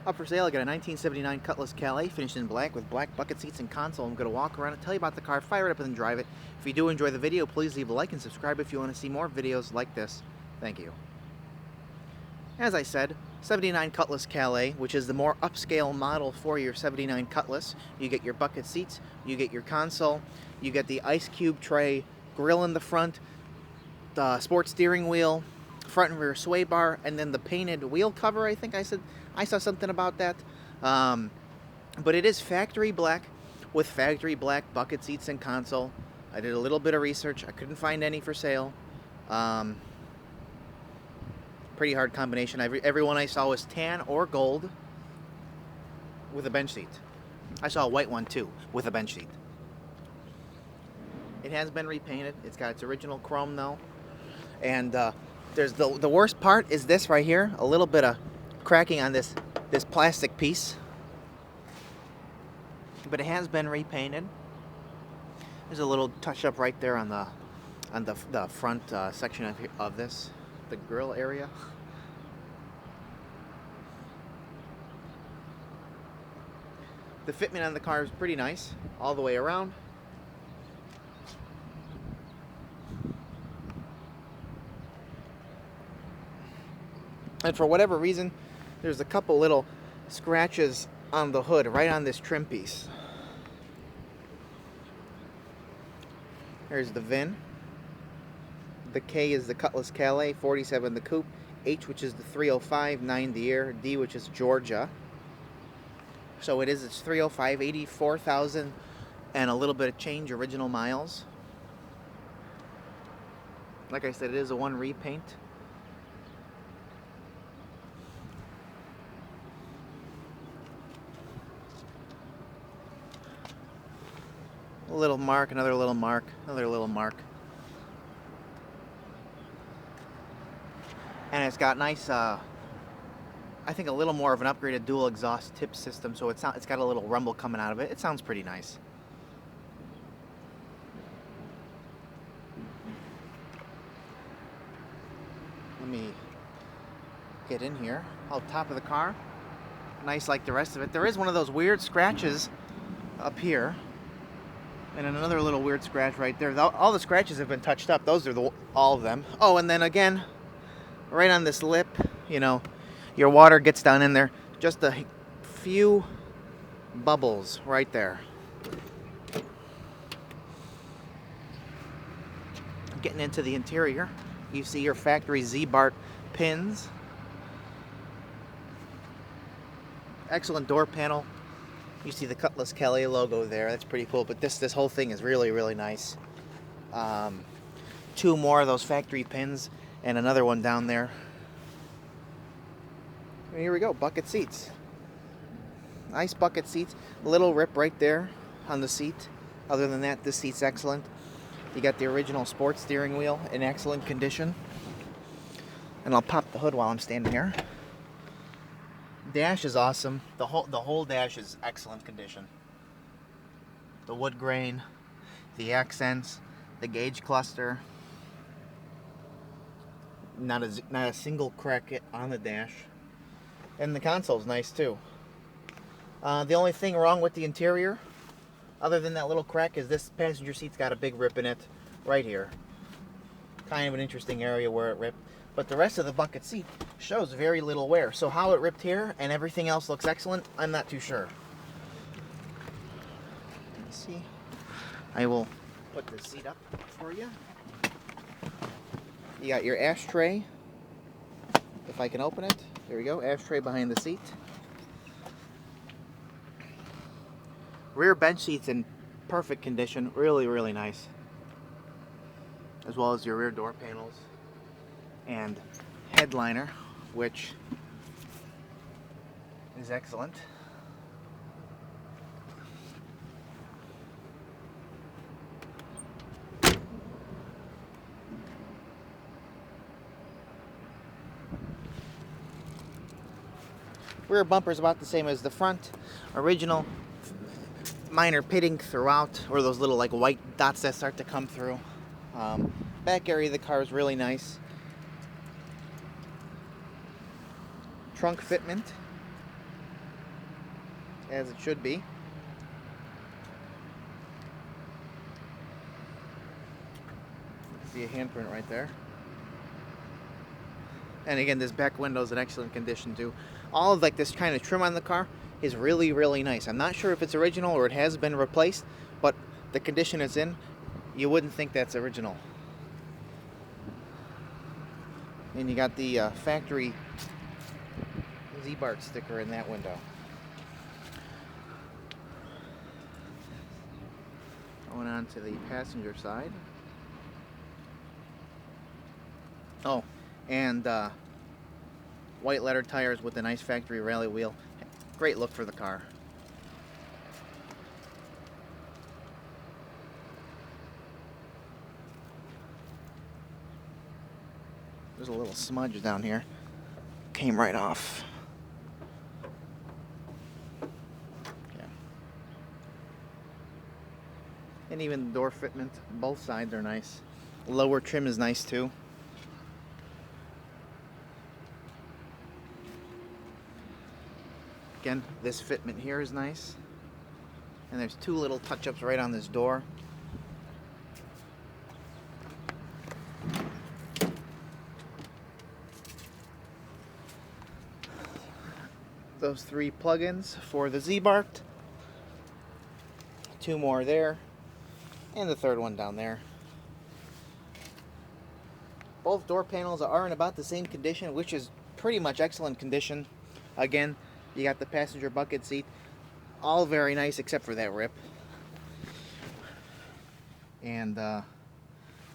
Up for sale, I got a 1979 Cutlass Calais finished in black with black bucket seats and console. I'm going to walk around and tell you about the car, fire it up and then drive it. If you do enjoy the video, please leave a like and subscribe if you want to see more videos like this. Thank you. As I said, 79 Cutlass Calais, which is the more upscale model for your 79 Cutlass. You get your bucket seats, you get your console, you get the ice cube tray grill in the front, the sports steering wheel, front and rear sway bar, and then the painted wheel cover. I think I saw something about that. But it is factory black with factory black bucket seats and console. I did a little bit of research. I couldn't find any for sale. Pretty hard combination. Everyone I saw was tan or gold with a bench seat. I saw a white one too with a bench seat. It has been repainted. It's got its original chrome though. And there's the worst part is this right here. A little bit of cracking on this plastic piece. But it has been repainted. There's a little touch up right there on the front section of this, the grill area. The fitment on the car is pretty nice all the way around. And for whatever reason, there's a couple little scratches on the hood, right on this trim piece. There's the VIN. The K is the Cutlass Calais, 47 the coupe, H which is the 305, 9 the year, D which is Georgia. So it's 305, 84,000 and a little bit of change original miles. Like I said, it is a one repaint. A little mark, another little mark, another little mark. And it's got nice, I think a little more of an upgraded dual exhaust tip system, so it's got a little rumble coming out of it. It sounds pretty nice. Let me get in here. Out top of the car. Nice like the rest of it. There is one of those weird scratches up here. And another little weird scratch right there. All the scratches have been touched up. Those are all of them. Oh, and then again, right on this lip, you know, your water gets down in there. Just a few bubbles right there. Getting into the interior, you see your factory Ziebart pins. Excellent door panel. You see the Cutlass Calais logo there. That's pretty cool. But this whole thing is really, really nice. Two more of those factory pins and another one down there. And here we go. Bucket seats. Nice bucket seats. A little rip right there on the seat. Other than that, this seat's excellent. You got the original sports steering wheel in excellent condition. And I'll pop the hood while I'm standing here. Dash is awesome. The whole dash is excellent condition. The wood grain, the accents, the gauge cluster. Not a single crack on the dash. And the console's nice too. The only thing wrong with the interior, other than that little crack, is this passenger seat's got a big rip in it right here. Kind of an interesting area where it ripped. But the rest of the bucket seat shows very little wear. So how it ripped here and everything else looks excellent, I'm not too sure. Let's see. I will put the seat up for you. You got your ashtray. If I can open it. There we go. Ashtray behind the seat. Rear bench seats in perfect condition. Really, really nice. As well as your rear door panels. And headliner, which is excellent. Rear bumper is about the same as the front. Original, minor pitting throughout, or those little like white dots that start to come through. Back area of the car is really nice. Trunk fitment. as it should be. See a handprint right there. And again, this back window is in excellent condition too. All of like this kind of trim on the car is really, really nice. I'm not sure if it's original or it has been replaced, but the condition it's in, you wouldn't think that's original. And you got the factory Ziebart sticker in that window. Going on to the passenger side. Oh, and white letter tires with a nice factory rally wheel. Great look for the car. There's a little smudge down here. Came right off. Yeah. And even the door fitment, both sides are nice. Lower trim is nice too. Again, this fitment here is nice. And there's two little touch-ups right on this door. Those 3 plugins for the Ziebart. 2 more there. And the 3rd one down there. Both door panels are in about the same condition, which is pretty much excellent condition. Again, you got the passenger bucket seat, all very nice except for that rip. And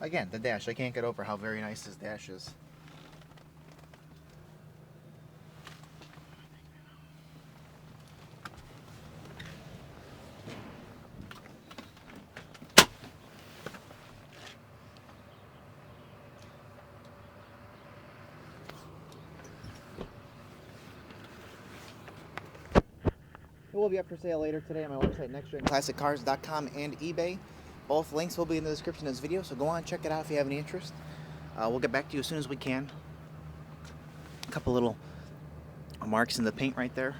again, the dash, I can't get over how very nice this dash is. It will be up for sale later today on my website, nextgenclassiccars.com and eBay. Both links will be in the description of this video, so go on, check it out if you have any interest. We'll get back to you as soon as we can. A couple little marks in the paint right there.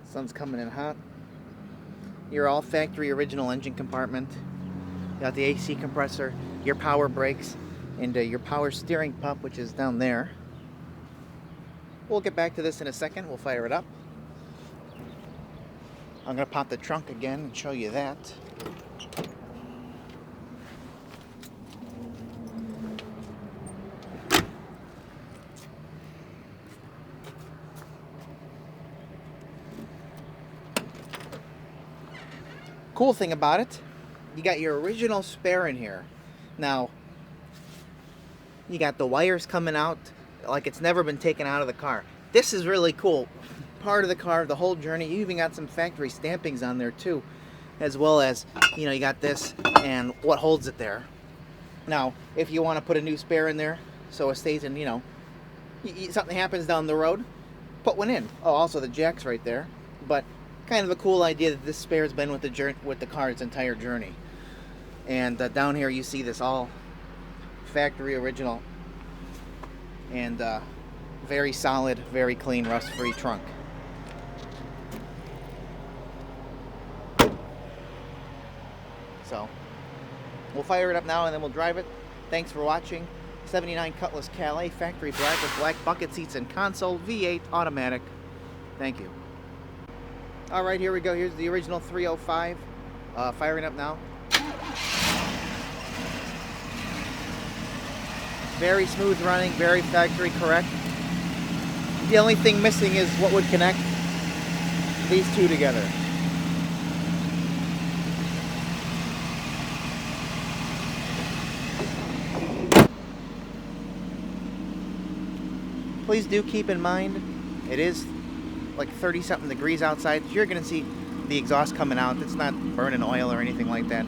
Sun's coming in hot. Your all factory original engine compartment. You got the AC compressor, your power brakes, and your power steering pump, which is down there. We'll get back to this in a second. We'll fire it up. I'm going to pop the trunk again and show you that. Cool thing about it, you got your original spare in here. Now, you got the wires coming out like it's never been taken out of the car. This is really cool. Part of the car, the whole journey. You even got some factory stampings on there too, as well as, you know, you got this and what holds it there. Now, if you want to put a new spare in there so it stays in, you know, something happens down the road, put one in. Oh, also the jack's right there. But kind of a cool idea that this spare's been with the car its entire journey. And down here you see this all factory original and very solid, very clean, rust-free trunk. So we'll fire it up now and then we'll drive it. Thanks for watching. 79 Cutlass Calais, factory black with black bucket seats and console, V8 automatic. Thank you. All right, here we go. Here's the original 305. Firing up now. Very smooth running, very factory correct. The only thing missing is what would connect these two together. Please do keep in mind, it is like 30-something degrees outside. You're going to see the exhaust coming out. It's not burning oil or anything like that.